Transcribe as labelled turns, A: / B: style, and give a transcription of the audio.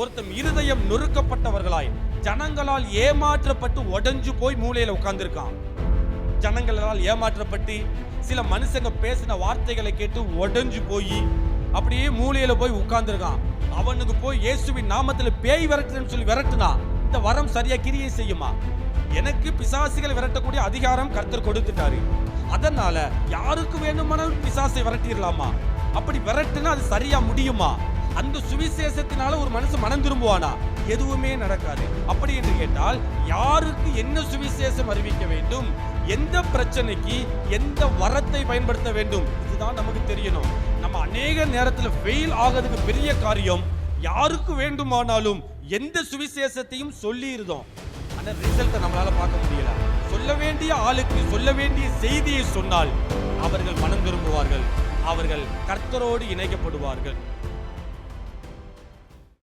A: ஒருத்தன் இருதயம் நொறுக்கப்பட்டவர்களாய் ஜனங்களால் ஏமாற்றப்பட்டு உடைஞ்சு போய் மூலையில உட்கார்ந்திருக்கான். ஜனங்களால் ஏமாற்றப்பட்டு சில மனுஷங்க பேசின வார்த்தைகளை கேட்டு உடைஞ்சு போய் அப்படியே மூலையில போய் உட்கார்ந்திருக்கான். அவனுக்கு போய் இயேசுவின் நாமத்துல பேய் விரட்டுன்னு சொல்லி விரட்டுனா இந்த வரம் சரியா கிரியை செய்யுமா? எனக்கு பிசாசுகளை விரட்டக்கூடிய அதிகாரம் கர்த்தர் கொடுத்துட்டாரு. அதனால யாருக்கு வேணுமானாலும் பிசாசை விரட்டிடலாமா? அப்படி விரட்டுனா அது சரியா முடியுமா? அந்த சுவிசேஷத்தினால ஒரு மனுஷன் மனம் திரும்புவானா? எதுவுமே நடக்காது. அப்படி என்று கேட்டால் யாருக்கு என்ன சுவிசேஷம் அறிவிக்க வேண்டும், எந்த பிரச்சனைக்கு எந்த வரத்தை பயன்படுத்த வேண்டும், இதுதான் நமக்கு தெரியணும். நம்ம அநேக நேரத்தில் ஃபெயில் ஆகிறதுக்கு பெரிய காரியம் யாருக்கு வேண்டுமானாலும் எந்த சுவிசேஷத்தையும் சொல்லி இருந்தோம், ஆனால் ரிசல்ட்டை நம்மளால பார்க்க முடியல. சொல்ல வேண்டிய ஆளுக்கு சொல்ல வேண்டிய செய்தியை சொன்னால் அவர்கள் மனம் திரும்புவார்கள், அவர்கள் கர்த்தரோடு இணைக்கப்படுவார்கள்.